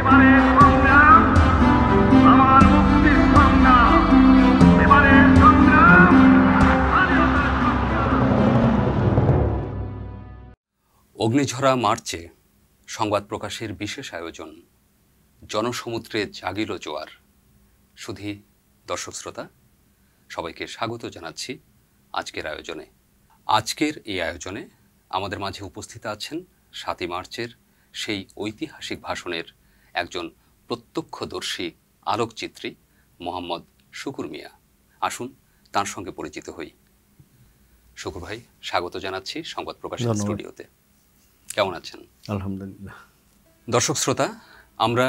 এবারে সংগ্রাম আমার মুক্তির সংগ্রাম, এবারে সংগ্রাম স্বাধীনতার সংগ্রাম। অগ্নিঝরা মার্চে সংবাদ প্রকাশের বিশেষ আয়োজন, জনসমুদ্রে জাগিল জোয়ার। শুধু দর্শক শ্রোতা, সবাইকে স্বাগত জানাচ্ছি আজকের আয়োজনে। আজকের এই আয়োজনে আমাদের মাঝে উপস্থিত আছেন ৭ই মার্চের সেই ঐতিহাসিক ভাষণের একজন প্রত্যক্ষদর্শী আলোকচিত্রী মোহাম্মদ শুকুর মিয়া। আসুন তার সঙ্গে পরিচিত হই। শুকুর ভাই, স্বাগত জানাচ্ছি সংবাদ প্রকাশের স্টুডিওতে। কেমন আছেন? আলহামদুলিল্লাহ। দর্শক শ্রোতা, আমরা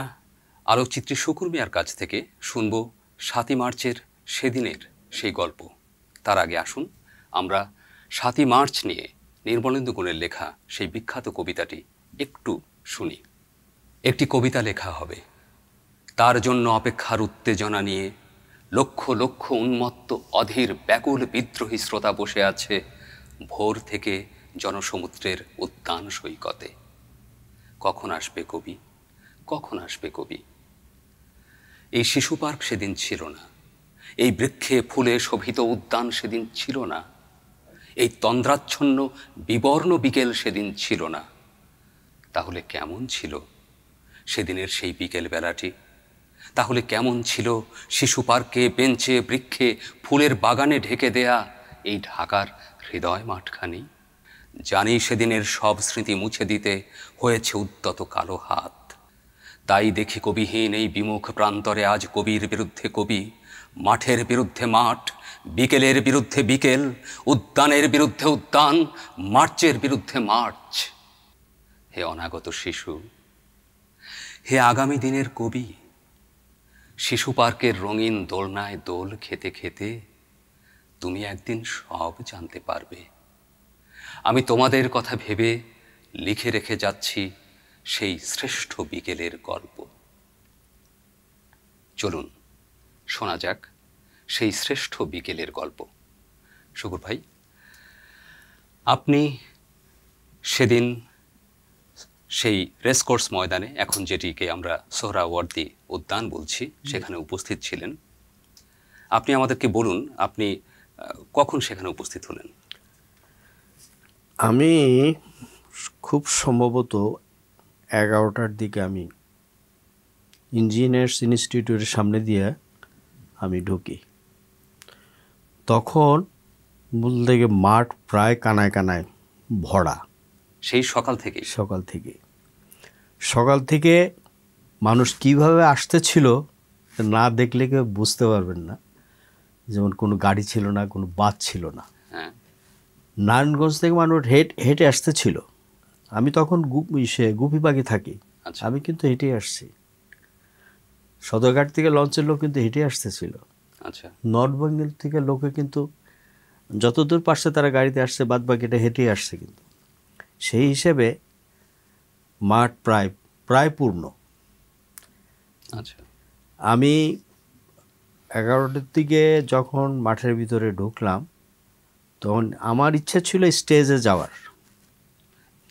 আলোকচিত্রী শুকুর মিয়ার কাছ থেকে শুনব ৭ই মার্চের সেদিনের সেই গল্প। তার আগে আসুন আমরা ৭ই মার্চ নিয়ে নির্মলেন্দু গুণের লেখা সেই বিখ্যাত কবিতাটি একটু শুনি। একটি কবিতা লেখা হবে, তার জন্য অপেক্ষার উত্তেজনা নিয়ে লক্ষ লক্ষ উন্মত্ত অধীর ব্যাকুল বিদ্রোহী শ্রোতা বসে আছে ভোর থেকে জনসমুদ্রের উদ্যান সৈকতে। কখন আসবে কবি, কখন আসবে কবি? এই শিশু পার্ক সেদিন ছিল না, এই বৃক্ষে ফুলে শোভিত উদ্যান সেদিন ছিল না, এই তন্দ্রাচ্ছন্ন বিবর্ণ বিকেল সেদিন ছিল না। তাহলে কেমন ছিল সেদিনের সেই বিকেল বেলাটি? তাহলে কেমন ছিল শিশু পার্কে, বেঞ্চে, বৃক্ষে, ফুলের বাগানে ঢেকে দেয়া এই ঢাকার হৃদয় মাঠখানি? জানি সেদিনের সব স্মৃতি মুছে দিতে হয়েছে উদ্যত কালো হাত। তাই দেখি কবিহীন এই বিমুখ প্রান্তরে আজ কবির বিরুদ্ধে কবি, মাঠের বিরুদ্ধে মাঠ, বিকেলের বিরুদ্ধে বিকেল, উদ্যানের বিরুদ্ধে উদ্যান, মার্চের বিরুদ্ধে মার্চ। হে অনাগত শিশু, হে আগামী দিনের কবি, শিশু পার্কের রঙিন দোলনায় দোল খেতে খেতে তুমি একদিন সব জানতে পারবে। আমি তোমাদের কথা ভেবে লিখে রেখে যাচ্ছি সেই শ্রেষ্ঠ বিকেলের গল্প। চলুন শোনা যাক সেই শ্রেষ্ঠ বিকেলের গল্প। শুকুর ভাই, আপনি সেদিন সেই রেসকোর্স ময়দানে, এখন যেটিকে আমরা সোহরাওয়ার্দী উদ্যান বলছি, সেখানে উপস্থিত ছিলেন। আপনি আমাদেরকে বলুন, আপনি কখন সেখানে উপস্থিত হলেন? আমি খুব সম্ভবত 11টার দিকে আমি ইঞ্জিনিয়ার্স ইনস্টিটিউটের সামনে দিয়ে আমি ঢুকি। তখন বলতে গিয়ে মাঠ প্রায় কানায় কানায় ভরা। সেই সকাল থেকেই? সকাল থেকে মানুষ কিভাবে আসতেছিল না দেখলে কেউ বুঝতে পারবেন না। যেমন কোনো গাড়ি ছিল না, কোনো বাস ছিল না। হ্যাঁ, নারায়ণগঞ্জ থেকে মানুষ হেঁটে আসতেছিল। আমি তখন গুপিবাগে থাকি। আচ্ছা। আমি কিন্তু হেঁটে আসছি। সদরঘাট থেকে লঞ্চের লোক কিন্তু হেঁটে আসতেছিল। আচ্ছা। নর্থ বেঙ্গল থেকে লোকে কিন্তু যতদূর পারছে তারা গাড়িতে আসছে, বাদ বাকিটা হেঁটে আসছে। কিন্তু সেই হিসেবে মাঠ প্রায় পূর্ণ। আচ্ছা। আমি 11টার দিকে যখন মাঠের ভিতরে ঢুকলাম, তখন আমার ইচ্ছা ছিল স্টেজে যাওয়ার,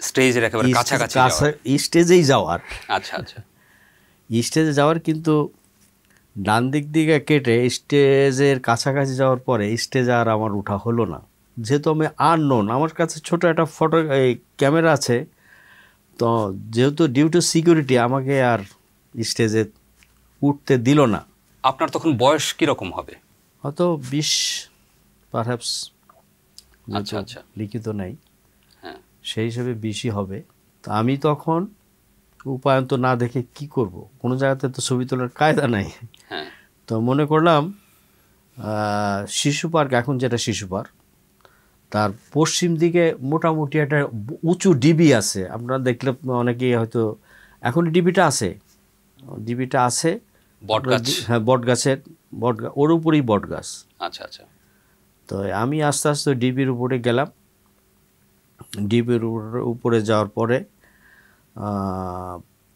স্টেজের একেবারে কাছাকাছি স্টেজেই যাওয়ার। আচ্ছা আচ্ছা। স্টেজে যাওয়ার কিন্তু ডান দিক দিকে কেটে স্টেজের কাছাকাছি যাওয়ার পরে স্টেজে আর আমার ওঠা হলো না। যেহেতু আমি আননোন, আমার কাছে ছোট একটা ক্যামেরা আছে, তো যেহেতু ডিউ টু সিকিউরিটি আমাকে আর স্টেজে উঠতে দিল না। আপনার তখন বয়স কীরকম হবে? হয়তো 20 পারহ্যাপস। আচ্ছা আচ্ছা। লিখিত নাই, হ্যাঁ, সেই হিসেবে 20ই হবে। তো আমি তখন উপায়ন্ত না দেখে কি করব, কোনো জায়গাতে তো ছবি তোলার কায়দা নাই। হ্যাঁ। তো মনে করলাম শিশু পার্ক, এখন যেটা শিশু পার্ক, তার পশ্চিম দিকে মোটামুটি একটা উঁচু ডিবি আছে। আপনারা দেখলে অনেকেই হয়তো, এখন ডিবিটা আছে বটগাছ। হ্যাঁ, ওর উপরেই বটগাছ। আচ্ছা আচ্ছা। তো আমি আস্তে আস্তে ডিবির উপরে গেলাম। ডিবির উপরে যাওয়ার পরে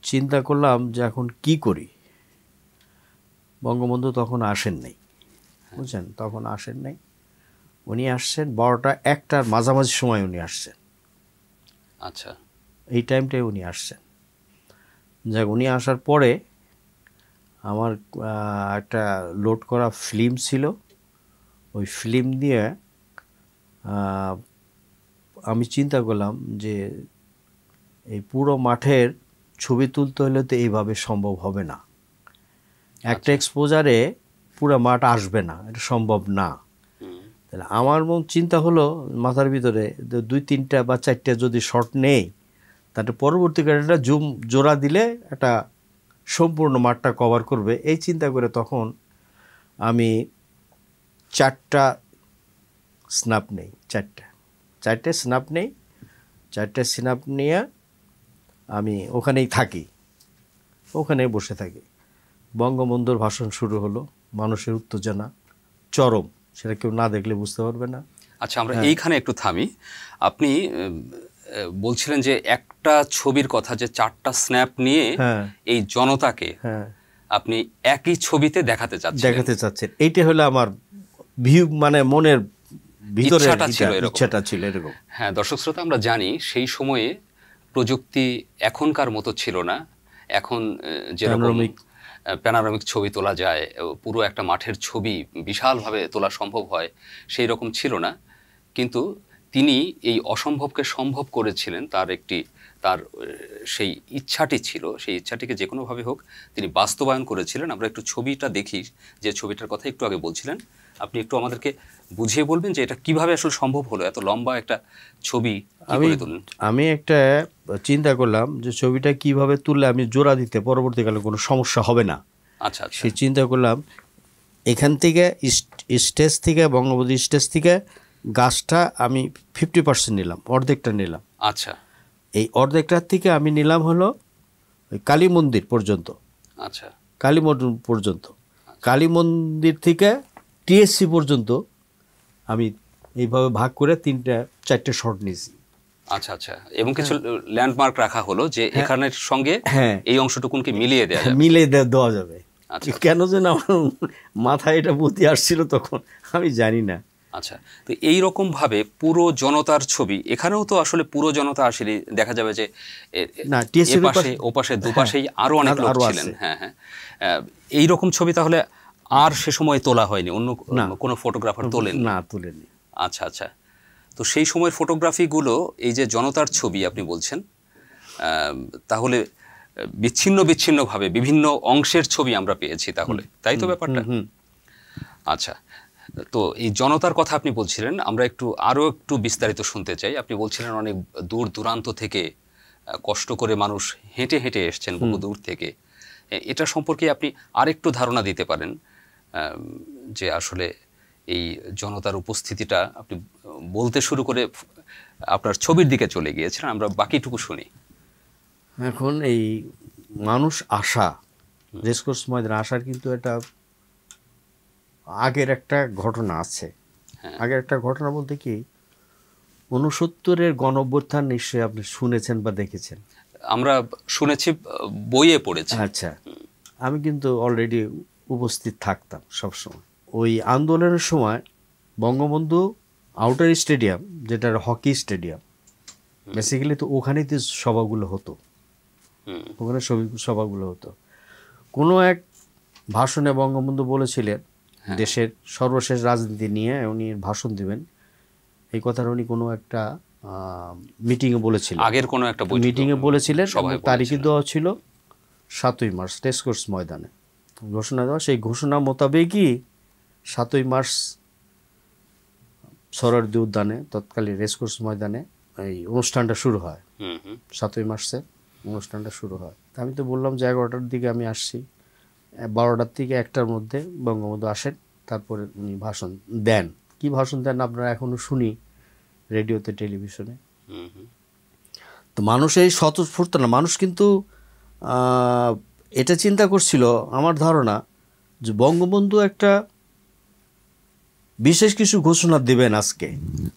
চিন্তা করলাম যে এখন কি করি। বঙ্গবন্ধু তখন আসেন নাই, বুঝছেন, তখন আসেন নাই। উনি আসছেন 12টা 1টার মাঝামাঝি সময় উনি আসছেন। আচ্ছা। এই টাইমটায় উনি আসছেন। যাক, উনি আসার পরে আমার একটা লোড করা ফিল্ম ছিল, ওই ফিল্ম দিয়ে আমি চিন্তা করলাম যে এই পুরো মাঠের ছবি তুলতে হলে তো এইভাবে সম্ভব হবে না, একটা এক্সপোজারে পুরো মাঠ আসবে না, এটা সম্ভব না। তাহলে আমার চিন্তা হলো মাথার ভিতরে, 2-3টা বা 4টা যদি শট নেই, তাহলে পরবর্তীকালে একটা জুম জোড়া দিলে একটা সম্পূর্ণ মাঠটা কভার করবে। এই চিন্তা করে তখন আমি 4টা স্ন্যাপ নেই, 4টে স্ন্যাপ নেই। 4টে স্ন্যাপ নিয়ে আমি ওখানেই থাকি, ওখানেই বসে থাকি। বঙ্গবন্ধুর ভাষণ শুরু হলো, মানুষের উত্তেজনা চরম, সেটা কেউ না দেখলে বুঝতে পারবে না। আচ্ছা, আমরা এইখানে একটু থামি। আপনি বলছিলেন যে একটা ছবির কথা, যে 4টা স্ন্যাপ নিয়ে এই জনতাকে আপনি একই ছবিতে দেখাতে চাচ্ছেন। এইটা হলো আমার ভিউ, মানে মনের ভিতরে ইচ্ছাটা ছিল এরকম। হ্যাঁ, দর্শক শ্রোতা, আমরা জানি সেই সময়ে প্রযুক্তি এখনকার মতো ছিল না। এখন যেরকম প্যানোরামিক ছবি তোলা যায়, পুরো একটা মাঠের ছবি বিশালভাবে তোলা সম্ভব হয়, সেই রকম ছিল না। কিন্তু তিনি এই অসম্ভবকে সম্ভব করেছিলেন, তার সেই ইচ্ছাটি ছিল, সেই ইচ্ছাটিকে যে কোনোভাবে হোক তিনি বাস্তবায়ন করেছিলেন। আমরা একটু ছবিটা দেখি, যে ছবিটার কথা একটু আগে বলছিলেন। আপনি একটু আমাদেরকে বুঝিয়ে বলবেন যে এটা কিভাবে আসলে সম্ভব হলো, এত লম্বা একটা ছবি কি করে তুললেন? আমি একটা চিন্তা করলাম যে ছবিটা কিভাবে তুললে আমি জোড়া দিতে পরবর্তীকালে কোনো সমস্যা হবে না। আচ্ছা, সেই চিন্তা করলাম, এখান থেকে স্টেজ থেকে, বঙ্গবন্ধু স্টেজ থেকে গাছটা আমি 50% নিলাম, অর্ধেকটা নিলাম। আচ্ছা, এই অর্ধেকটার থেকে আমি নিলাম হলো ওই কালী মন্দির পর্যন্ত। আচ্ছা, কালী মন্দির পর্যন্ত, কালী মন্দির থেকে টিএসসি পর্যন্ত আমি এইভাবে ভাগ করে 3-4টে শট নিয়েছি। আচ্ছা, আচ্ছা। এবং কিছু ল্যান্ডমার্ক রাখা হলো যে এখানের সঙ্গে এই অংশটুকুনকে মিলিয়ে দেওয়া যাবে। কেন যেন আমার মাথায় এটা বুদ্ধি আসছিল তখন, আমি জানি না। আচ্ছা, তো এইরকম ভাবে পুরো জনতার ছবি, এখানেও তো আসলে পুরো জনতা আসলে দেখা যাবে যে ওপাশে দুপাশেই আরো অনেক লোক ছিলেন। হ্যাঁ, হ্যাঁ। এইরকম ছবি তাহলে আর সে সময় তোলা হয়নি, অন্য কোনো ফটোগ্রাফার তোলেনি। আচ্ছা, আচ্ছা। তো সেই সময়ের ফটোগ্রাফিগুলো, এই যে জনতার ছবি আপনি বলছেন, তাহলে বিচ্ছিন্নভাবে বিভিন্ন অংশের ছবি আমরা পেয়েছি তাহলে, তাই তো ব্যাপারটা? আচ্ছা, তো এই জনতার কথা আপনি বলছিলেন, আমরা আরও একটু বিস্তারিত শুনতে চাই। আপনি বলছিলেন অনেক দূর দূরান্ত থেকে কষ্ট করে মানুষ হেঁটে হেঁটে এসছেন, বহু দূর থেকে। এটা সম্পর্কে আপনি আরেকটু ধারণা দিতে পারেন যে আসলে এই জনতার উপস্থিতিটা, আপনি বলতে শুরু করে আপনার ছবির দিকে চলে গিয়েছিলেন, আমরা বাকিটুকু শুনি। এখন এই মানুষ আসা, রেসকোর্স ময়দানে আসার কিন্তু এটা আগের একটা ঘটনা আছে। আগের একটা ঘটনা বলতে কি, 69-এর গণঅভ্যুত্থান নিশ্চয়ই আপনি শুনেছেন বা দেখেছেন। আমরা শুনেছি, বইয়ে পড়েছি। আচ্ছা, আমি কিন্তু অলরেডি উপস্থিত থাকতাম সবসময়। ওই আন্দোলনের সময় বঙ্গবন্ধু আউটার স্টেডিয়াম, যেটা হকি স্টেডিয়াম, বেসিক্যালি তো ওখানেই তো সভাগুলো হতো, ওখানে সভাগুলো হতো। কোনো এক ভাষণে বঙ্গবন্ধু বলেছিলেন দেশের সর্বশেষ রাজনীতি নিয়ে উনি ভাষণ দিবেন, এই কথাটা উনি কোনো একটা মিটিংয়ে বলেছিলেন, আগের কোনো একটা মিটিংয়ে বলেছিলেন। তারিখে দেওয়া ছিল 7ই মার্চ, রেসকোর্স ময়দানে ঘোষণা দেওয়া। সেই ঘোষণা মোতাবেকই 7ই মার্চ সোহরাওয়ার্দী উদ্যানে, তৎকালীন রেসকোর্স ময়দানে এই অনুষ্ঠানটা শুরু হয়। 7ই মার্চে অনুষ্ঠানটা শুরু হয়। আমি তো বললাম যে 11টার দিকে আমি আসছি, 12টার থেকে 1টার মধ্যে বঙ্গবন্ধু আসেন, তারপরে উনি ভাষণ দেন। কি ভাষণ দেন আপনারা এখনো শুনি রেডিওতে, টেলিভিশনে। তো মানুষ এই স্বতঃস্ফূর্ত না, মানুষ কিন্তু এটা চিন্তা করছিল, আমার ধারণা, যে বঙ্গবন্ধু একটা বিশেষ কিছু ঘোষণা দেবেন আজকে,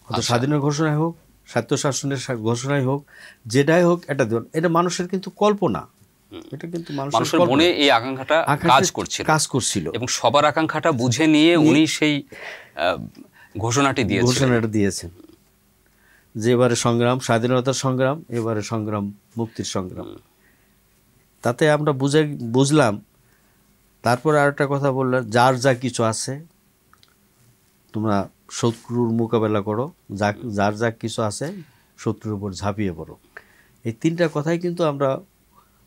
হয়তো স্বাধীনের ঘোষণাই হোক, স্বায়ত্তশাসনের ঘোষণাই হোক, যেটাই হোক, এটা মানুষের কিন্তু কল্পনা, এটা কিন্তু মানুষের মনে এই আকাঙ্ক্ষাটা কাজ করছিল এবং সবার আকাঙ্ক্ষাটা বুঝে নিয়ে উনি সেই ঘোষণাটি দিয়েছেন যে এবারে সংগ্রাম স্বাধীনতার সংগ্রাম, এবারে সংগ্রাম মুক্তির সংগ্রাম। তাতে আমরা বুঝলাম। তারপরে আরেকটা কথা বললাম, যার যা কিছু আছে তোমরা শত্রুর মোকাবেলা করো, যার যা কিছু আছে শত্রুর উপর ঝাঁপিয়ে পড়ো। এই 3টা কথাই কিন্তু আমরা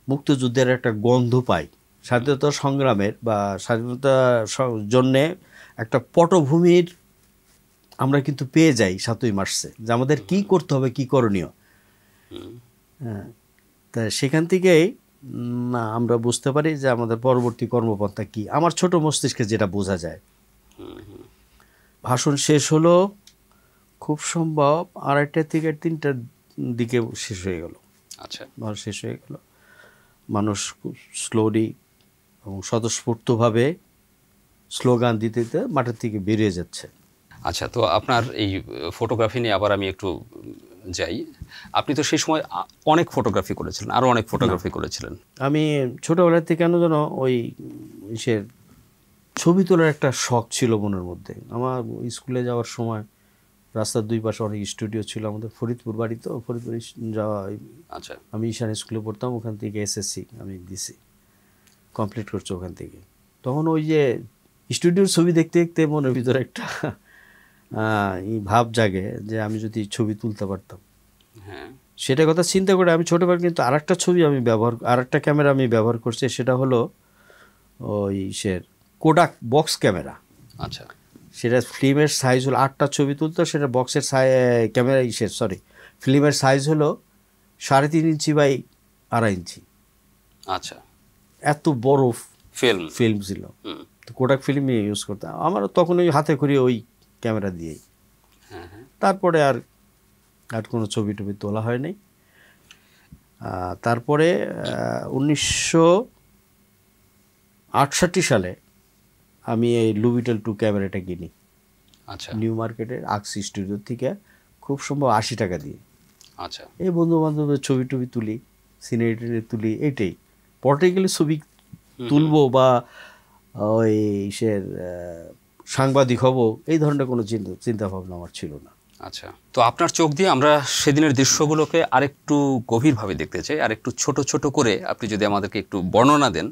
মুক্তিযুদ্ধের একটা গন্ধ পাই, স্বাধীনতা সংগ্রামের বা স্বাধীনতার জন্যে একটা পটভূমির আমরা কিন্তু পেয়ে যাই 7ই মার্চে, যে আমাদের কী করতে হবে, কী করণীয়। হ্যাঁ, তা সেখান থেকেই আমরা বুঝতে পারি যে আমাদের পরবর্তী কর্মপন্থা কী। আমার ছোট মস্তিষ্কে যেটা বোঝা যায়, ভাষণ শেষ হলো খুব সম্ভব 2:30 থেকে 3টার দিকে শেষ হয়ে গেল। আচ্ছা, ভাষণ শেষ হয়ে গেল, মানুষ খুব স্লোলি এবং স্বতঃস্ফূর্তভাবে স্লোগান দিতে দিতে মাঠের থেকে বেরিয়ে যাচ্ছে। আচ্ছা, তো আপনার এই ফটোগ্রাফি নিয়ে আবার আমি একটু যাই। আপনি তো সেই সময় অনেক ফটোগ্রাফি করেছিলেন, আরও অনেক ফটোগ্রাফি করেছিলেন। আমি ছোটোবেলা থেকে কেন যেন ওই ছবি তোলার একটা শখ ছিল মনের মধ্যে। আমার স্কুলে যাওয়ার সময় রাস্তার 2 পাশে অনেক স্টুডিও ছিল। আমাদের ফরিদপুর বাড়ি, তো ফরিদপুর যাওয়া। আচ্ছা, আমি ঈশান স্কুলে পড়তাম, ওখান থেকে এসএসসি আমি দিছি, কমপ্লিট করছি ওখান থেকে। তখন ওই যে স্টুডিওর ছবি দেখতে দেখতে মনের ভিতরে একটা ভাব জাগে যে আমি যদি ছবি তুলতে পারতাম। হ্যাঁ, সেটা কথা চিন্তা করে আমি ছোটোবেলা কিন্তু আরেকটা ক্যামেরা আমি ব্যবহার করছি, সেটা হলো ওই কোডাক বক্স ক্যামেরা। আচ্ছা, সেটা ফিল্মের সাইজ হলো 8টা ছবি তুলতো, সেটা বক্সের ক্যামেরা ফিল্মের সাইজ হলো 3.5 ইঞ্চি বাই 2.5 ইঞ্চি। আচ্ছা, এত বড় ফিল্ম ছিল। তো কোডাক ফিল্মই ইউজ করতাম। আমার তখন ওই হাতে করি ওই ক্যামেরা দিয়েই। তারপরে আর কোনো ছবি টবি তোলা হয়নি। তারপরে 1968 সালে আমি এই লুবিটেল 2 ক্যামেরাটা কিনি। আচ্ছা, নিউ মার্কেটের আকসি স্টুডিও থেকে, খুব সম্ভব 80 টাকা দিয়ে। আচ্ছা, এই বন্ধু বান্ধবের ছবি টবি তুলি, সিনারি তুলি, এইটাই। পলিটিক্যালি ছবি তুলবো বা ওই সাংবাদিক হব, এই ধরনের কোনো চিন্তা ভাবনা আমার ছিল না। আচ্ছা, তো আপনার চোখ দিয়ে আমরা সেদিনের দৃশ্যগুলোকে আরেকটু গভীরভাবে দেখতে চাই, আর একটু ছোট ছোট করে আপনি যদি আমাদেরকে একটু বর্ণনা দেন।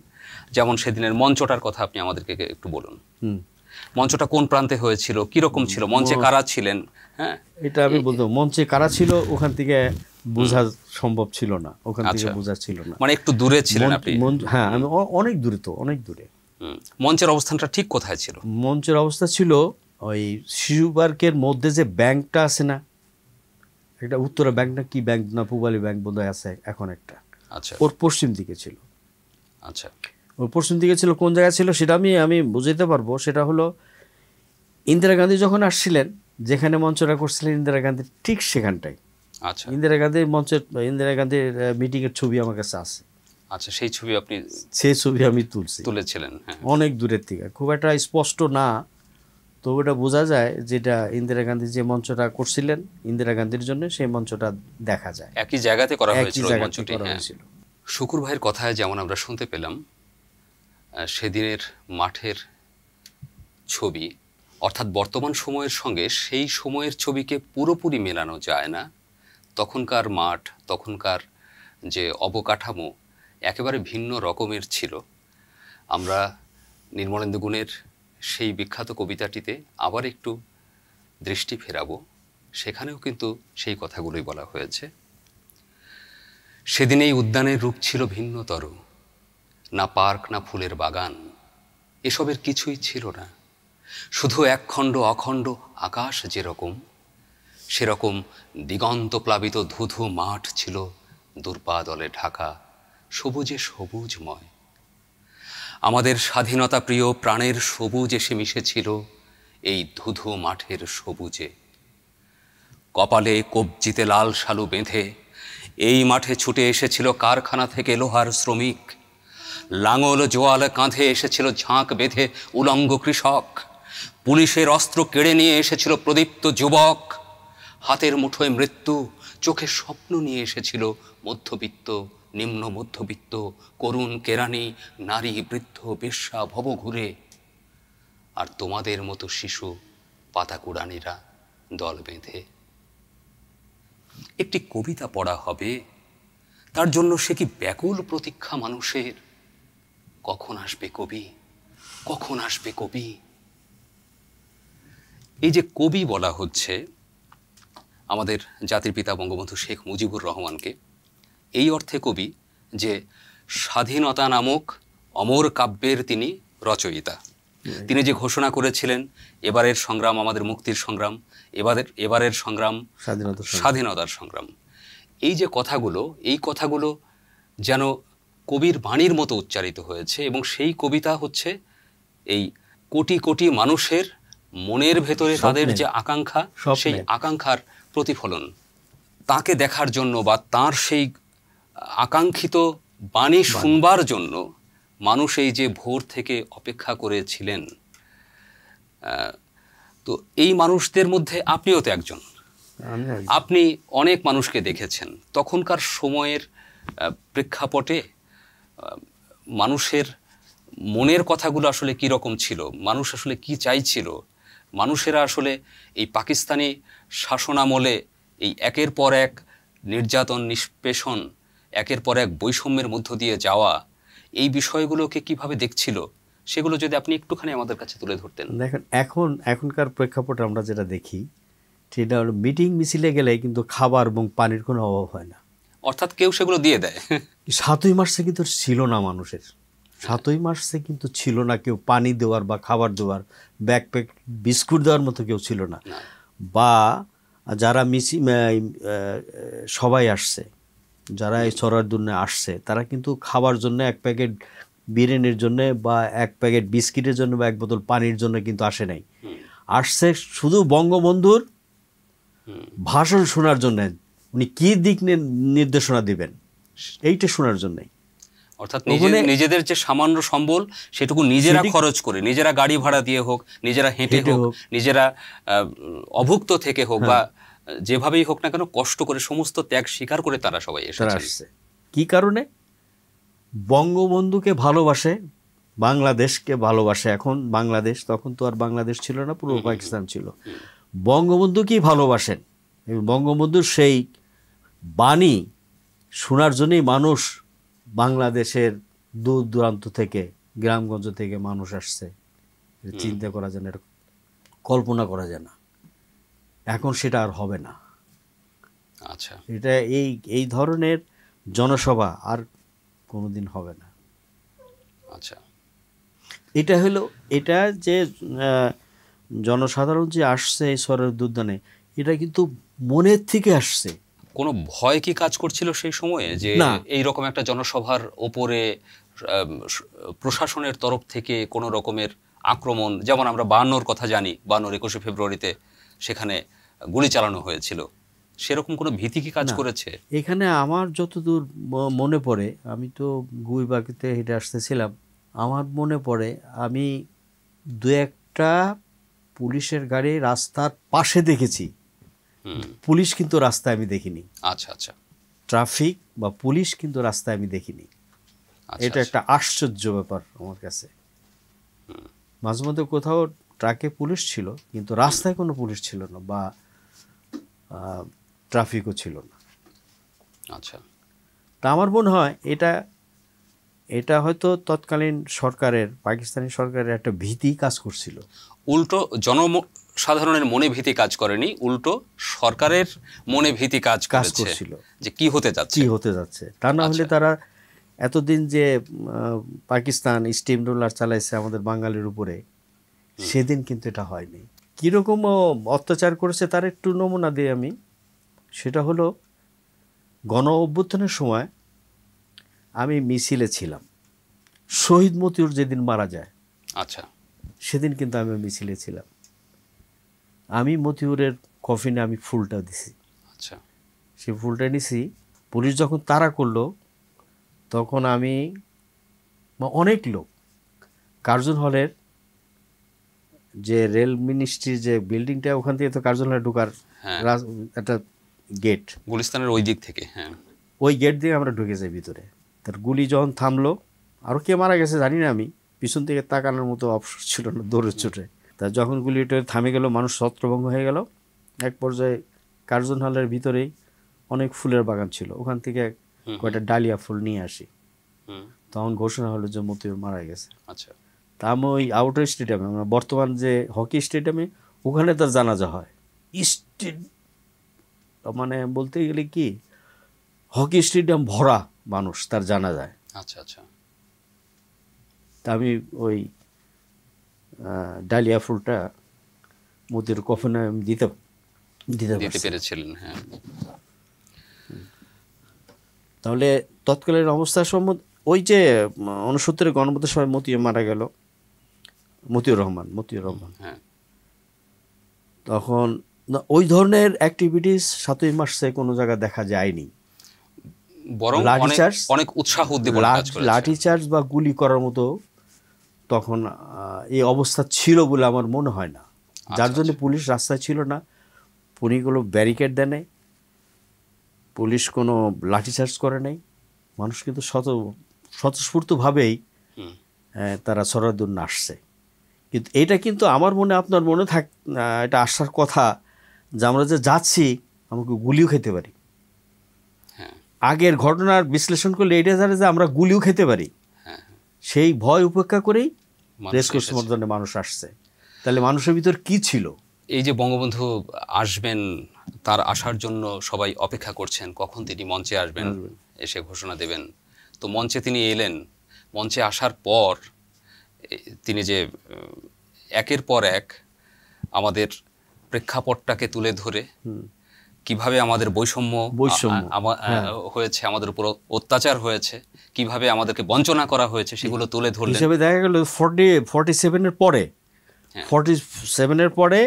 যেমন সেদিনের মঞ্চটার কথা আপনি আমাদেরকে একটু বলুন। মঞ্চটা কোন প্রান্তে হয়েছিল, কিরকম ছিল, মঞ্চে কারা ছিলেন? হ্যাঁ, এটা আমি বলতে, মঞ্চে কারা ছিল ওখান থেকে বোঝা সম্ভব ছিল না, ওখান থেকে বোঝা ছিল না, মানে একটু দূরে ছিলেন আপনি। হ্যাঁ, আমি অনেক দূরে, তো অনেক দূরে। মঞ্চের অবস্থানটা ঠিক কোথায় ছিল? মঞ্চের অবস্থা ছিল ওই শিশু পার্কের মধ্যে যে ব্যাংকটা আছে না, একটা উত্তরা ব্যাংক না কি ব্যাংক না পূবালী ব্যাংক বোধহয় আছে এখন একটা। আচ্ছা, ওর পশ্চিম দিকে ছিল। আচ্ছা, ওর পশ্চিম দিকে ছিল। কোন জায়গায় ছিল সেটা আমি বুঝাইতে পারবো। সেটা হলো ইন্দিরা গান্ধী যখন আসছিলেন, যেখানে মঞ্চটা করছিলেন ইন্দিরা গান্ধীর ঠিক সেখানটাই। আচ্ছা, ইন্দিরা গান্ধীর মিটিংয়ের ছবি আমার কাছে আছে। আচ্ছা, সেই ছবি আমি তুলেছিলেন? হ্যাঁ, অনেক দূরের থেকে, খুব একটা স্পষ্ট না, তো ওটা বোঝা যায় যেটা ইন্দিরা গান্ধী যে মঞ্চটা করছিলেন ইন্দিরা গান্ধীর জন্য, সেই মঞ্চটা দেখা যায়। একই জায়গাতে করা হয়েছিল মঞ্চটি। হয়েছিল। শুকুর ভাইয়ের কথায় যেমন আমরা শুনতে পেলাম, সেদিনের মাঠের ছবি অর্থাৎ বর্তমান সময়ের সঙ্গে সেই সময়ের ছবিকে পুরোপুরি মেলানো যায় না। তখনকার মাঠ, তখনকার যে অবকাঠামো একেবারে ভিন্ন রকমের ছিল। আমরা নির্মলেন্দু গুণের সেই বিখ্যাত কবিতাটিতে আবার একটু দৃষ্টি ফেরাবো। সেখানেও কিন্তু সেই কথাগুলোই বলা হয়েছে। সেদিন এই উদ্যানের রূপ ছিল ভিন্নতর, না পার্ক না ফুলের বাগান, এসবের কিছুই ছিল না। শুধু একখণ্ড অখণ্ড আকাশ যেরকম, সেরকম দিগন্ত প্লাবিত ধুধু মাঠ ছিল, দুর্বাদলে ঢাকা, সবুজে সবুজময়। আমাদের স্বাধীনতা প্রিয় প্রাণের সবুজ এসে মিশেছিল এই ধুধু মাঠের সবুজে। কপালে কবজিতে লাল শালু বেঁধে এই মাঠে ছুটে এসেছিল কারখানা থেকে লোহার শ্রমিক। লাঙল জোয়াল কাঁধে এসেছিল ঝাঁক বেঁধে উলঙ্গ কৃষক। পুলিশের অস্ত্র কেড়ে নিয়ে এসেছিল প্রদীপ্ত যুবক। হাতের মুঠোয় মৃত্যু, চোখে স্বপ্ন নিয়ে এসেছিল মধ্যবিত্ত, নিম্ন মধ্যবিত্ত, করুণ কেরানি, নারী, বৃদ্ধ, বেশ্যা, ভবঘুরে। আর তোমাদের মতো শিশু পাতাকুড়ানিরা দল বেঁধে। একটি কবিতা পড়া হবে, তার জন্য সে কি ব্যাকুল প্রতীক্ষা মানুষের, কখন আসবে কবি, কখন আসবে কবি। এই যে কবি বলা হচ্ছে আমাদের জাতির পিতা বঙ্গবন্ধু শেখ মুজিবুর রহমানকে, এই অর্থে কবি যে স্বাধীনতা নামক অমর কাব্যের তিনি রচয়িতা। তিনি যে ঘোষণা করেছিলেন এবারের সংগ্রাম আমাদের মুক্তির সংগ্রাম, এবারের সংগ্রাম স্বাধীনতার সংগ্রাম, এই যে কথাগুলো, এই কথাগুলো যেন কবির বাণীর মতো উচ্চারিত হয়েছে। এবং সেই কবিতা হচ্ছে এই কোটি কোটি মানুষের মনের ভেতরে তাদের যে আকাঙ্ক্ষা, সেই আকাঙ্ক্ষার প্রতিফলন। তাকে দেখার জন্য বা তার সেই আকাঙ্ক্ষিত বাণী শুনবার জন্য মানুষ এই যে ভোর থেকে অপেক্ষা করেছিলেন। তো এই মানুষদের মধ্যে আপনিও তো একজন। আপনি অনেক মানুষকে দেখেছেন। তখনকার সময়ের প্রেক্ষাপটে মানুষের মনের কথাগুলো আসলে কি রকম ছিল, মানুষ আসলে কি চাইছিল, মানুষেরা আসলে এই পাকিস্তানি শাসনামলে এই একের পর এক নির্যাতন, নিষ্পেষণ, একের পর এক বৈষম্যের মধ্য দিয়ে যাওয়া, এই বিষয়গুলোকে কিভাবে দেখছিল, সেগুলো যদি আপনি একটুখানি আমাদের কাছে তুলে ধরতেন। দেখেন, এখনকার প্রেক্ষাপটে আমরা যেটা দেখি সেটা হলো মিটিং মিছিলে গেলে কিন্তু খাবার এবং পানির কোনো অভাব হয় না, অর্থাৎ কেউ সেগুলো দিয়ে দেয়। 7ই মার্চে কিন্তু ছিল না মানুষের, 7ই মার্চে কিন্তু ছিল না কেউ পানি দেওয়ার বা খাবার দেওয়ার, ব্যাকপ্যাক বিস্কুট দেওয়ার মতো কেউ ছিল না। বা যারা সবাই আসছে, যারা এই চরারদুন্নে আসছে, তারা কিন্তু খাবার জন্য এক প্যাকেট বিরিয়ানির জন্য বা এক প্যাকেট বিস্কিটের জন্য বা এক বোতল পানির জন্য কিন্তু আসে নাই, আসছে শুধু বঙ্গবন্ধুর ভাষণ শোনার জন্য, উনি কি দিক নির্দেশনা দিবেন এইটা শোনার জন্যই। অর্থাৎ নিজেদের যে সামান্য সম্বল সেটুকু নিজেরা খরচ করে, নিজেরা গাড়ি ভাড়া দিয়ে হোক, নিজেরা হেঁটে হোক, নিজেরা অভুক্ত থেকে হোক, বা যেভাবেই হোক না কেন কষ্ট করে, সমস্ত ত্যাগ স্বীকার করে তারা সবাই এসেছে। কি কারণে? বঙ্গবন্ধুকে ভালোবাসে, বাংলাদেশকে ভালোবাসে। এখন বাংলাদেশ, তখন তো আর বাংলাদেশ ছিল না, পূর্ব পাকিস্তান ছিল। বঙ্গবন্ধুকেই ভালোবাসেন, বঙ্গবন্ধুর সেই বাণী শোনার জন্যই মানুষ বাংলাদেশের দূর দূরান্ত থেকে, গ্রামগঞ্জ থেকে মানুষ আসছে। চিন্তা করা যায় না, কল্পনা করা যায় না। এখন সেটা আর হবে না। আচ্ছা, এটা এই ধরনের জনসভা আর কোনোদিন হবে না। আচ্ছা, এটা হলো, এটা যে জনসাধারণ যে আসছে এই চরারদুদ্দানে, এটা কিন্তু মনের থেকে আসছে। কোনো ভয় কি কাজ করছিল সেই সময়ে যে এই রকম একটা জনসভার ওপরে প্রশাসনের তরফ থেকে কোনো রকমের আক্রমণ? যেমন আমরা 52-র কথা জানি, 52-র 21শে ফেব্রুয়ারিতে সেখানে গুলি চালানো হয়েছিল, সেরকম কোনো ভীতি কি কাজ করেছে? এখানে আমার যতদূর মনে পড়ে, আমি তো গুইবাগিতে হেঁটে আসতেছিলাম, আমার মনে পড়ে আমি দু একটা পুলিশের গাড়ি রাস্তার পাশে দেখেছি, পুলিশ কিন্তু রাস্তায় আমি দেখিনি। আচ্ছা আচ্ছা, ট্রাফিক বা পুলিশ কিন্তু রাস্তায় আমি দেখিনি। এটা একটা আশ্চর্য ব্যাপার আমার কাছে। মাঝে মধ্যে কোথাও ট্রাকে পুলিশ ছিল কিন্তু রাস্তায় কোনো পুলিশ ছিল না বা ট্রাফিকও ছিল না। আচ্ছা, তা আমার মনে হয় এটা হয়তো তৎকালীন সরকারের, পাকিস্তানি সরকারের একটা ভীতি কাজ করছিল। উল্টো জনসাধারণের মনে ভীতি কাজ করেনি, উল্টো সরকারের মনে ভীতি কাজ করছিল যে কি হতে যাচ্ছে। তা না হলে তারা এতদিন যে পাকিস্তান স্টিম রোলার চালাইছে আমাদের বাঙালির উপরে, সেদিন কিন্তু এটা হয়নি। কীরকম অত্যাচার করেছে তার একটু নমুনা দিই আমি। সেটা হলো, গণ অভ্যুত্থানের সময় আমি মিছিলে ছিলাম, শহীদ মতিউর যেদিন মারা যায়, আচ্ছা, সেদিন কিন্তু আমি মিছিলে ছিলাম। আমি মতিউরের কফিনে আমি ফুলটা দিছি। আচ্ছা, সেই ফুলটা নিছি। পুলিশ যখন তাড়া করলো, তখন আমি অনেক লোক, কার্জন হলের যে রেল মিনিস্ট্রির যে বিল্ডিংটা, ওখান থেকে তো কার্জন হলে ঢোকার একটা গেট, গুলিস্তানের ওই দিক থেকে, হ্যাঁ, ওই গেট দিয়ে আমরা ঢুকে যাই ভিতরে। তার গুলি যখন থামলো, আরও কে মারা গেছে জানি না, আমি পিছন থেকে তাকানোর মতো অবসর ছিল না, দৌড়ে ছুটে। তা যখন গুলিটা থামে গেল, মানুষ ছত্রভঙ্গ হয়ে গেল। এক পর্যায়ে কার্জন হলের ভিতরেই অনেক ফুলের বাগান ছিল, ওখান থেকে কয়টা ডালিয়া ফুল নিয়ে আসি। হুম, তখন ঘোষণা হলো যে মতিউর মারা গেছে। আচ্ছা, তা আমি ওই আউটার স্টেডিয়ামে, আমরা বর্তমান যে হকি স্টেডিয়ামে, ওখানে তার জানাজা হয়। মানে বলতে গেলে কি, হকি স্টেডিয়াম ভরা মানুষ তার জানাজায়। আচ্ছা, আচ্ছা, তা আমি ওই ডালিয়া ফুলটা মতিউর কফিনে আমি দিতে দিতে পারছি। পেরেছিলেন, হ্যাঁ। তাহলে তৎকালীন অবস্থা সম্বন্ধে, ওই যে 69-এর গণভোটের সময় মতিউর মারা গেল, মতিউর রহমান, হ্যাঁ, তখন ওই ধরনের অ্যাক্টিভিটিস 7ই মার্চে কোনো জায়গায় দেখা যায়নি। বরং লাঠিচার্জ, অনেক উৎসাহ উদ্দীপনা কাজ করেছে। লাঠিচার্জ বা গুলি করার মতো তখন এই অবস্থা ছিল বলে আমার মনে হয় না। যার জন্য পুলিশ রাস্তায় ছিল না, পুলিশগুলো ব্যারিকেড দেয় নাই, পুলিশ কোনো লাঠিচার্জ করে নাই, মানুষ কিন্তু স্বতঃস্ফূর্তভাবেই হুম, তারা সরাদুন আসছে। কিন্তু এটা কিন্তু আমার মনে, আপনার মনে এটা আসার কথা যে আমরা যে যাচ্ছি আমাকে গুলিও খেতে পারি। হ্যাঁ, আগের ঘটনার বিশ্লেষণ করলে এটা জানে যে আমরা গুলিও খেতে পারি। হ্যাঁ, সেই ভয় উপেক্ষা করেই মানুষ রেসকোর্স এসেছে। ময়দানে মানুষ আসছে। তাহলে মানুষের ভিতর কি ছিল? এই যে বঙ্গবন্ধু আসবেন, তার আসার জন্য সবাই অপেক্ষা করছেন কখন তিনি মঞ্চে আসবেন, এসে ঘোষণা দেবেন। তো মঞ্চে তিনি এলেন। মঞ্চে আসার পর তিনি যে একের পর এক আমাদের প্রেক্ষাপটটাকে তুলে ধরে কিভাবে আমাদের বৈষম্য হয়েছে, আমাদের উপর অত্যাচার হয়েছে, কিভাবে আমাদেরকে বঞ্চনা করা হয়েছে, সেগুলো তুলে ধরলেন। হিসেবে দেখা গেল 47-এর পরে, 47-এর পরে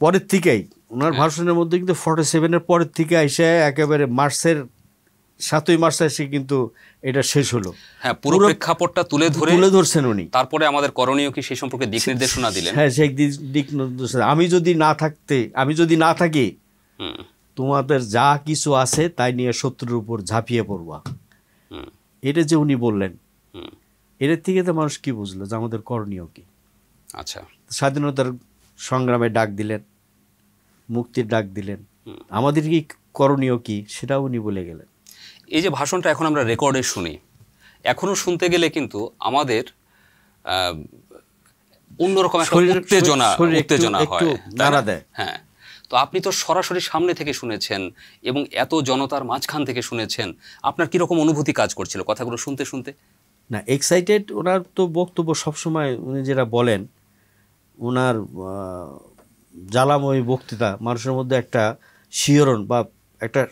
পরের থেকেই ওনার ভাষণের মধ্যে কিন্তু 47-এর পরের থেকে এসে একেবারে 7ই মার্চ এসে কিন্তু এটা শেষ হলো। হ্যাঁ, পুরো প্রেক্ষাপটটা তুলে ধরছেন উনি। তারপরে আমাদের করণীয় কি সেই সম্পর্কে দিক নির্দেশনা দিলেন। হ্যাঁ, সেই দিক নির্দেশনা, আমি যদি না থাকি তোমাদের যা কিছু আছে তাই নিয়ে শত্রুর উপর ঝাঁপিয়ে পড়বা, এটা যে উনি বললেন, এর থেকে তো মানুষ কি বুঝলো যে আমাদের করণীয় কি। আচ্ছা, স্বাধীনতার সংগ্রামে ডাক দিলেন, মুক্তির ডাক দিলেন, আমাদের কি করণীয় কি সেটাও উনি বলে গেলেন। এই যে ভাষণটা এখন আমরা রেকর্ডে শুনি, এখনো শুনতে গেলে কিন্তু আমাদের অন্যরকম একটা উত্তেজনা হয়, নাড়া দেয়। হ্যাঁ, তো আপনি তো সরাসরি সামনে থেকে শুনেছেন এবং এত জনতার মাঝখান থেকে শুনেছেন, আপনার কিরকম অনুভূতি কাজ করছিল কথাগুলো শুনতে শুনতে? না, এক্সাইটেড। ওনার তো বক্তব্য সবসময় উনি যেটা বলেন, ওনার জ্বালাময়ী বক্তৃতা মানুষের মধ্যে একটা শিহরণ বা একটা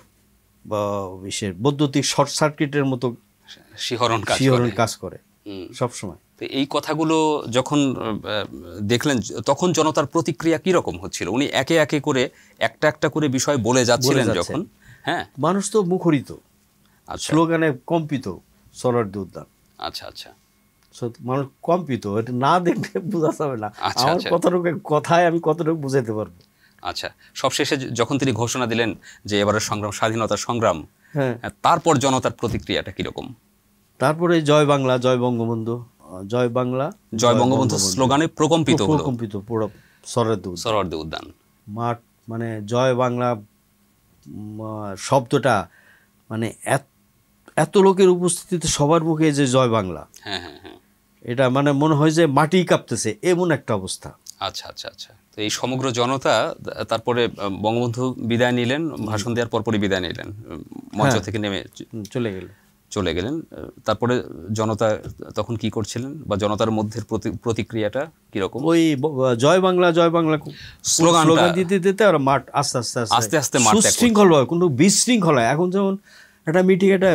বিশেষ বৈদ্যুতিক শর্ট সার্কিটের মতো শিহরণ কাজ করে সবসময়। তো এই কথাগুলো যখন দেখলেন, তখন জনতার প্রতিক্রিয়া কিরকম হচ্ছিল? উনি একে একে করে একটা একটা করে বিষয় বলে যাচ্ছিলেন যখন, হ্যাঁ, মানুষ তো মুখরিত, স্লোগানে কম্পিত সোহরাওয়ার্দী উদ্যান। আচ্ছা, আচ্ছা, মানুষ কম্পিত, এটা না দেখলে বোঝা যাবে না আমার কথায় আমি কতটুকু বুঝাইতে পারবো। আচ্ছা, সবশেষে যখন তিনি ঘোষণা দিলেন যে এবারের সংগ্রাম স্বাধীনতার সংগ্রাম, তারপর জনতার প্রতিক্রিয়াটা কিরকম? তারপরে জয় বাংলা, জয় বঙ্গবন্ধু, জয় বাংলা, জয় বঙ্গবন্ধু স্লোগানে প্রকম্পিত পুরো সোহরাওয়ার্দী উদ্যান মাঠ। মানে জয় বাংলা শব্দটা, মানে এত লোকের উপস্থিতিতে সবার মুখে যে জয় বাংলা, হ্যাঁ, হ্যাঁ, হ্যাঁ, এটা মানে মনে হয় যে মাটি কাঁপতেছে, এমন একটা অবস্থা। আচ্ছা, আচ্ছা, আচ্ছা। তো এই সমগ্র জনতা তারপরে বঙ্গবন্ধু বিদায় নিলেন, ভাষণ দেওয়ার পরপরই বিদায় নিলেন, মঞ্চ থেকে নেমে চলে গেলেন। তারপরে জনতা তখন কি করছিলেন বা জনতার মধ্যে প্রতিক্রিয়াটা কিরকম? ওই জয় বাংলা, জয় বাংলা স্লোগান দিতে দিতে আর মাঠ আস্তে আস্তে সুশৃঙ্খল হয়, কোনো বিশৃঙ্খলা। এখন যেমন একটা মিটিং, একটা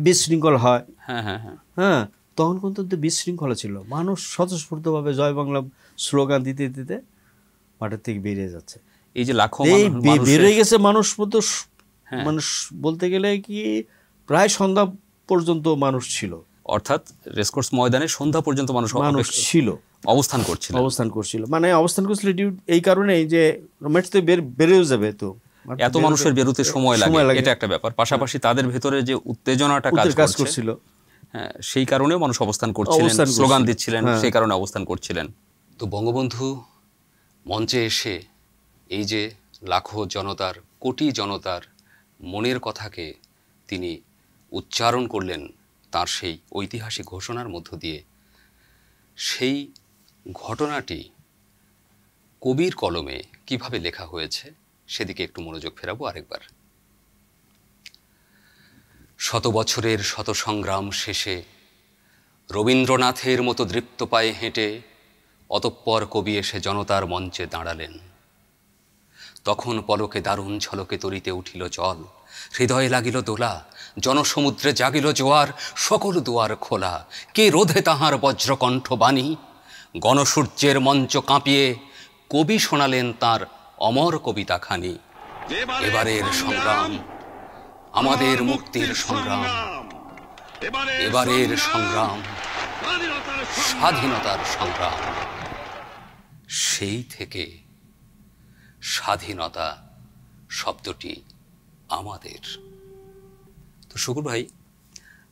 বিশৃঙ্খল হয়, হ্যাঁ, হ্যাঁ, হ্যাঁ, হ্যাঁ, তখন কিন্তু বিশৃঙ্খলা ছিল। মানুষ স্বতঃস্ফূর্তভাবে জয় বাংলা স্লোগান দিতে দিতে মাঠের থেকে বেরিয়ে যাচ্ছে। এই যে লাখো বেরিয়ে গেছে মানুষ, মানুষ বলতে গেলে কি প্রায় সন্ধ্যা পর্যন্ত মানুষ ছিল, অর্থাৎ রেসকোর্স ময়দানে সন্ধ্যা পর্যন্ত মানুষ ছিল, অবস্থান করছিল। মানে অবস্থান করছিল এই কারণে যে ম্যাচ তো বেরিয়েও যাবে, তো এত মানুষের বেরোতে সময় লাগে, এটা একটা ব্যাপার। পাশাপাশি তাদের ভেতরে যে উত্তেজনাটা কাজ করছিল, হ্যাঁ, সেই কারণেও মানুষ অবস্থান করছিলেন, স্লোগান দিচ্ছিলেন, সেই কারণে অবস্থান করছিলেন। তো বঙ্গবন্ধু মঞ্চে এসে এই যে লাখো জনতার, কোটি জনতার মনের কথাকে তিনি উচ্চারণ করলেন তার সেই ঐতিহাসিক ঘোষণার মধ্য দিয়ে, সেই ঘটনাটি কবির কলমে কিভাবে লেখা হয়েছে সেদিকে একটু মনোযোগ ফেরাবো আরেকবার। শত বছরের শত সংগ্রাম শেষে রবীন্দ্রনাথের মতো দৃপ্ত পায়ে হেঁটে অতঃপর কবি এসে জনতার মঞ্চে দাঁড়ালেন। তখন পলকে দারুণ ঝলকে তরিতে উঠিল জল, হৃদয়ে লাগিল দোলা, জনসমুদ্রে জাগিল জোয়ার, সকল দুয়ার খোলা, কে রোধে তাহার বজ্রকণ্ঠ বাণী। গণসূর্যের মঞ্চ কাঁপিয়ে কবি শোনালেন তার অমর কবিতাখানি। এবারের সংগ্রাম আমাদের মুক্তির সংগ্রাম, এবারের সংগ্রাম স্বাধীনতার সংগ্রাম। সেই থেকে স্বাধীনতা শব্দটি আমাদের। তো শুকুর ভাই,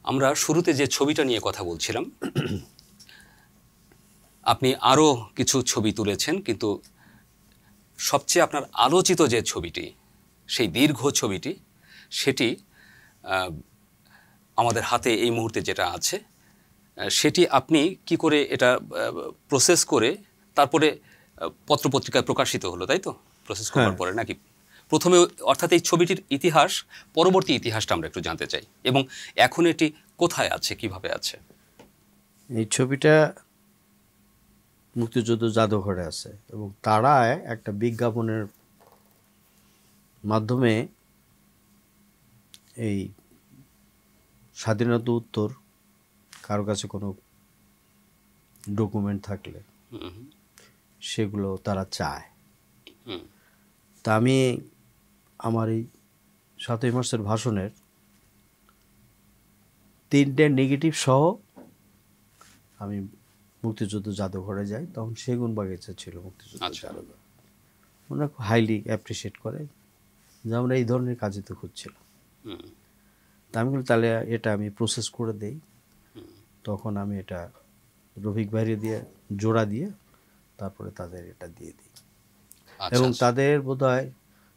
আমরা শুরুতে যে ছবিটা নিয়ে কথা বলছিলাম, আপনি আরও কিছু ছবি তুলেছেন, কিন্তু সবচেয়ে আপনার আলোচিত যে ছবিটি, সেই দীর্ঘ ছবিটি, সেটি আমাদের হাতে এই মুহূর্তে যেটা আছে, সেটি আপনি কি করে এটা প্রসেস করে তারপরে পত্রপত্রিকায় প্রকাশিত হলো, তাই তো? প্রসেস করার পরে নাকি প্রথমে, অর্থাৎ এই ছবিটির ইতিহাস, পরবর্তী ইতিহাসটা আমরা একটু জানতে চাই, এবং এখন এটি কোথায় আছে, কিভাবে আছে? এই ছবিটা মুক্তিযুদ্ধ জাদুঘরে আছে, এবং তারা একটা বিজ্ঞাপনের মাধ্যমে এই স্বাধীনতা উত্তর কারো কাছে কোনো ডকুমেন্ট থাকলে সেগুলো তারা চায়। তা আমি আমার এই 7ই মার্চের ভাষণের 3টে নেগেটিভ সহ আমি মুক্তিযুদ্ধ জাদুঘরে যাই। তখন সেগুন বাগিচা ছিল মুক্তিযুদ্ধ জাদুঘর, ওনারা খুব হাইলি অ্যাপ্রিসিয়েট করে যে আমরা এই ধরনের কাজই তো খুঁজছিলাম। তা আমি বলি তাহলে এটা আমি প্রসেস করে দেই। তখন আমি এটা রফিক ভাইরে দিয়ে জোড়া দিয়ে তারপরে তাদের এটা দিয়ে দিই। এবং তাদের বোধহয়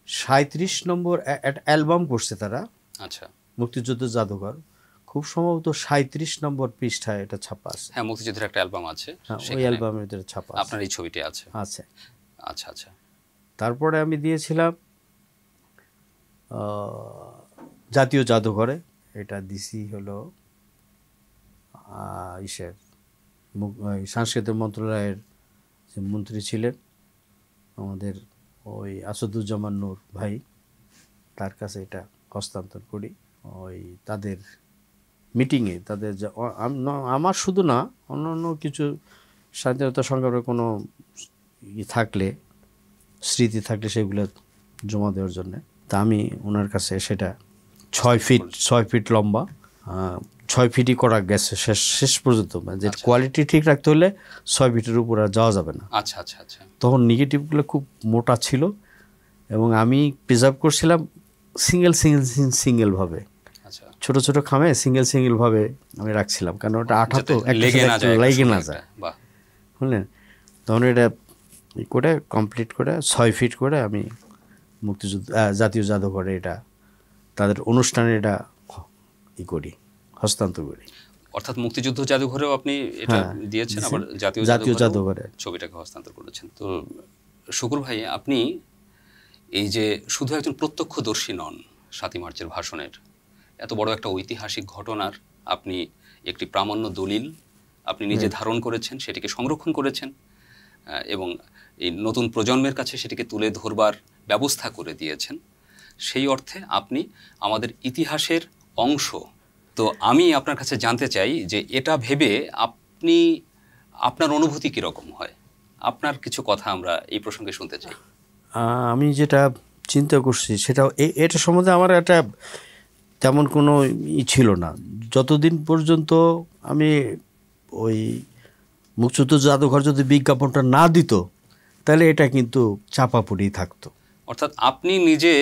37 নম্বর একটা অ্যালবাম করছে তারা, আচ্ছা, মুক্তিযুদ্ধ জাদুঘর, খুব সম্ভবত 37 নম্বর পৃষ্ঠায় এটা ছাপা আছে। হ্যাঁ, মুক্তিযুদ্ধের একটা অ্যালবাম আছে, ওই অ্যালবামের ভিতরে ছাপা আছে, আপনার এই ছবিটি আছে। আছে। আচ্ছা আচ্ছা। তারপরে আমি দিয়েছিলাম জাতীয় জাদুঘরে, এটা দিছি হলো ইসের সাংস্কৃতিক মন্ত্রণালয়ের যে মন্ত্রী ছিলেন আমাদের ওই আসাদুজ্জামান নূর ভাই, তার কাছে এটা হস্তান্তর করি। ওই তাদের মিটিংয়ে তাদের আমার শুধু না, অন্যান্য কিছু স্বাধীনতা সংগ্রামের কোনো থাকলে, স্মৃতি থাকলে সেগুলো জমা দেওয়ার জন্যে। তা আমি ওনার কাছে সেটা 6 ফিট লম্বা, 6 ফিটই করা গেছে শেষ পর্যন্ত। যে কোয়ালিটি ঠিক রাখতে হলে 6 ফিটের উপর আর যাওয়া যাবে না। আচ্ছা আচ্ছা আচ্ছা। তখন নেগেটিভগুলো খুব মোটা ছিল, এবং আমি প্রিজার্ভ করছিলাম সিঙ্গেলভাবে, ছোট ছোট খামে সিঙ্গেলভাবে আমি রাখছিলাম, কারণ ওটা আঠা তো লেগে না যায়, বুঝলেন। তখন এটা করে কমপ্লিট করে 6 ফিট করে আমি মুক্তিযুদ্ধ জাতীয় জাদুঘরে এটা তাদের অনুষ্ঠানে এটা করি, হস্তান্তর করি। অর্থাৎ মুক্তিযুদ্ধ জাদুঘরেও আপনি এটা দিয়েছেন, আবার জাতীয় জাদুঘরে ছবিটাকে হস্তান্তর করেছেন। তো শুকুর ভাই, আপনি এই যে শুধু একজন প্রত্যক্ষদর্শী নন 7ই মার্চের ভাষণের, এত বড় একটা ঐতিহাসিক ঘটনার আপনি একটি প্রামাণ্য দলিল আপনি নিজে ধারণ করেছেন, সেটিকে সংরক্ষণ করেছেন, এবং এই নতুন প্রজন্মের কাছে সেটিকে তুলে ধরবার ব্যবস্থা করে দিয়েছেন। সেই অর্থে আপনি আমাদের ইতিহাসের অংশ। তো আমি আপনার কাছে জানতে চাই যে এটা ভেবে আপনার অনুভূতি কীরকম হয়, আপনার কিছু কথা আমরা এই প্রসঙ্গে শুনতে চাই। আমি যেটা চিন্তা করছি সেটা এটা সম্বন্ধে আমার একটা তেমন কোনো ছিল না, যতদিন পর্যন্ত আমি ওই মুক্তিযুদ্ধ জাদুঘর যদি বিজ্ঞাপনটা না দিত তাহলে এটা কিন্তু চাপা পড়েই থাকতো। অর্থাৎ আপনি নিজে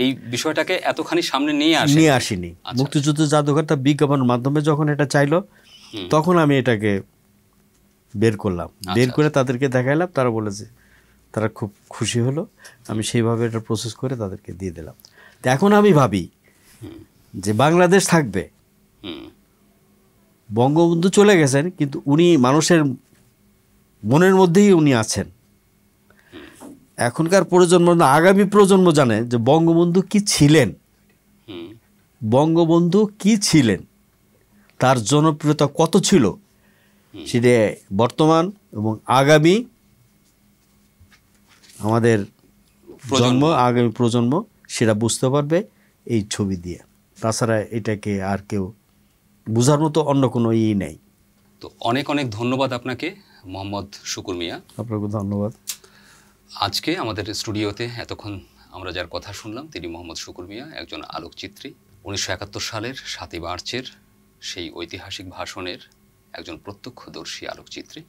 এই বিষয়টাকে এতখানি সামনে নিয়ে আসেনি। মুক্তিযুদ্ধ জাদুঘর তার বিজ্ঞাপনের মাধ্যমে যখন এটা চাইলো তখন আমি এটাকে বের করলাম, বের করে তাদেরকে দেখাইলাম, তারা বলেছে, তারা খুব খুশি হলো। আমি সেইভাবে এটা প্রসেস করে তাদেরকে দিয়ে দিলাম। তো এখন আমি ভাবি যে বাংলাদেশ থাকবে, হুম, বঙ্গবন্ধু চলে গেছেন কিন্তু উনি মানুষের মনের মধ্যেই উনি আছেন। এখনকার প্রজন্ম না, আগামী প্রজন্ম জানে যে বঙ্গবন্ধু কি ছিলেন, হুম, বঙ্গবন্ধু কি ছিলেন, তার জনপ্রিয়তা কত ছিল, সেটা বর্তমান এবং আগামী আমাদের আগামী প্রজন্ম সেটা বুঝতে পারবে এই ছবি দিয়ে। তাছাড়া এটাকে আর কেউ বোঝার মতো অন্য কোনো নেই। তো অনেক অনেক ধন্যবাদ আপনাকে মোহাম্মদ শুকুর মিয়া। আপনাকে ধন্যবাদ। আজকে আমাদের স্টুডিওতে এতক্ষণ আমরা যার কথা শুনলাম তিনি মোহাম্মদ শুকুর মিয়া, একজন আলোকচিত্রী। 1971 সালের 7ই মার্চের সেই ঐতিহাসিক ভাষণের একজন প্রত্যক্ষদর্শী আলোকচিত্রী।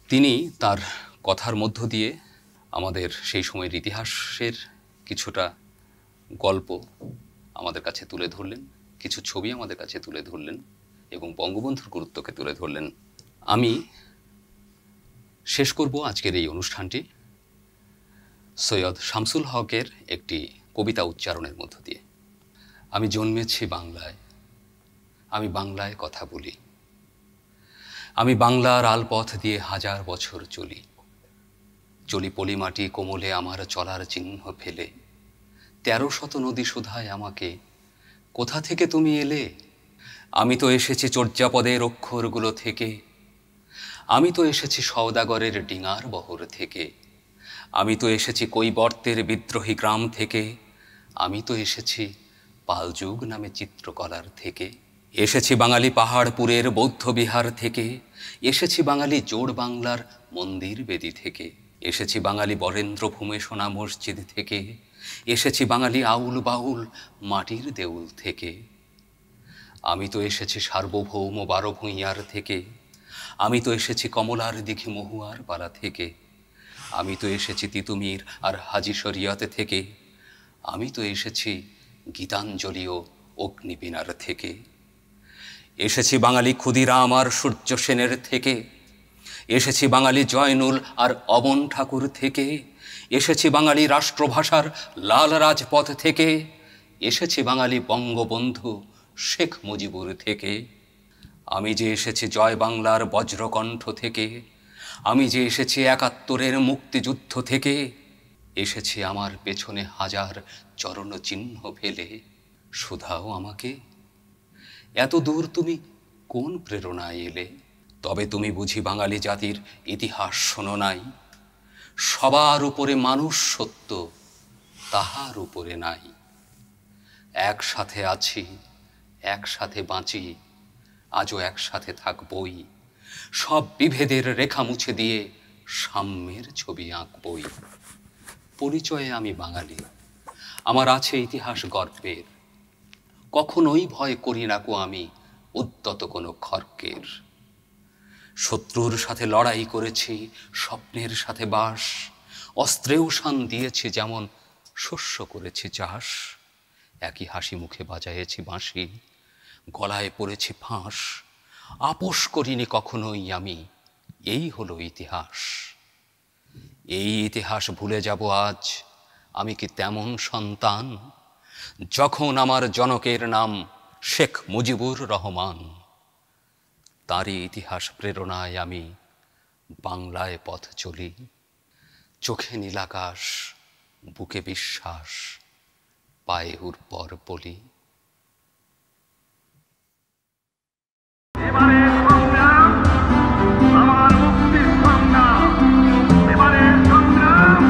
তিনি তার কথার মধ্য দিয়ে আমাদের সেই সময়ের ইতিহাসের কিছুটা গল্প আমাদের কাছে তুলে ধরলেন, কিছু ছবি আমাদের কাছে তুলে ধরলেন এবং বঙ্গবন্ধুর গুরুত্বকে তুলে ধরলেন। আমি শেষ করব আজকের এই অনুষ্ঠানটি সৈয়দ শামসুল হকের একটি কবিতা উচ্চারণের মধ্য দিয়ে। আমি জন্মেছি বাংলায়, আমি বাংলায় কথা বলি, আমি বাংলার আলপথ দিয়ে হাজার বছর চলি, চলি পলিমাটি কোমলে আমার চলার চিহ্ন ফেলে, 1300 নদী শোধায় আমাকে, কোথা থেকে তুমি এলে? আমি তো এসেছি চর্যাপদের অক্ষরগুলো থেকে, আমি তো এসেছি সওদাগরের ডিঙার বহর থেকে, আমি তো এসেছি কৈবর্তের বিদ্রোহী গ্রাম থেকে, আমি তো এসেছি পালযুগ নামে চিত্রকলার থেকে, এসেছি বাঙালি পাহাড়পুরের বৌদ্ধ বিহার থেকে, এসেছি বাঙালি জোড় বাংলার মন্দির বেদি থেকে, এসেছি বাঙালি বরেন্দ্র ভূমে সোনা মসজিদ থেকে, এসেছি বাঙালি আউল বাউল মাটির দেউল থেকে, আমি তো এসেছি সার্বভৌম 12 ভূঁইয়ার থেকে, আমি তো এসেছি কমলার দিঘি মহুয়ার পাড়া থেকে, আমি তো এসেছি তিতুমির আর হাজি শরিয়ত থেকে, আমি তো এসেছি গীতাঞ্জলি ও অগ্নিবীণার থেকে, এসেছি বাঙালি ক্ষুদিরাম আর সূর্য সেনের থেকে, এসেছি বাঙালি জয়নুল আর অবন ঠাকুর থেকে, এসেছি বাঙালি রাষ্ট্রভাষার লাল রাজপথ থেকে, এসেছি বাঙালি বঙ্গবন্ধু শেখ মুজিবুর থেকে, আমি যে এসেছি জয় বাংলার বজ্রকণ্ঠ থেকে, আমি যে এসেছি 71-এর মুক্তিযুদ্ধ থেকে, এসেছি আমার পেছনে হাজার চরণ চিহ্ন ফেলে, শুধাও আমাকে এত দূর তুমি কোন প্রেরণায় এলে? তবে তুমি বুঝি বাঙালি জাতির ইতিহাস শোনো নাই, সবার উপরে মানুষ সত্য, তাহার উপরে নাই, একসাথে আছি একসাথে বাঁচি, আজও একসাথে থাকবই, সব বিভেদের রেখা মুছে দিয়ে সাম্যের ছবি আঁকবই। পরিচয়ে আমি বাঙালি, আমার আছে ইতিহাস গর্বের, কখনোই ভয় করি না কো আমি উদ্যত কোনো খর্কের। শত্রুর সাথে লড়াই করেছি, স্বপ্নের সাথে বাস, অস্ত্রেও শান দিয়েছি যেমন শস্য করেছি চাষ, একই হাসি মুখে বাজাইয়েছি বাঁশি, গলায় পড়েছি ফাঁস, আপোষ করিনি কখনোই আমি, এই হলো ইতিহাস। এই ইতিহাস ভুলে যাব আজ আমি কি তেমন সন্তান, যখন আমার জনকের নাম শেখ মুজিবুর রহমান, তারই ইতিহাস প্রেরণায় আমি বাংলায় পথ চলি, চোখে নীলাকাশ বুকে বিশ্বাস, পায়ে উর্বর বলি। এবারে সংগ্রাম আমার মুক্তির সংগ্রাম, এবারে সংগ্রাম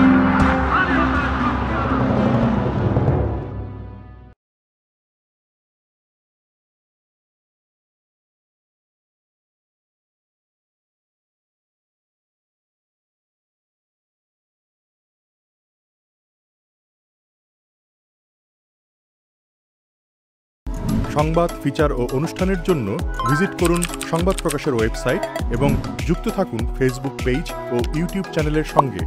স্বাধীনতার সংগ্রাম। সংবাদ, ফিচার ও অনুষ্ঠানের জন্য ভিজিট করুন সংবাদ প্রকাশের ওয়েবসাইট এবং যুক্ত থাকুন ফেসবুক পেজ ও ইউটিউব চ্যানেলের সঙ্গে।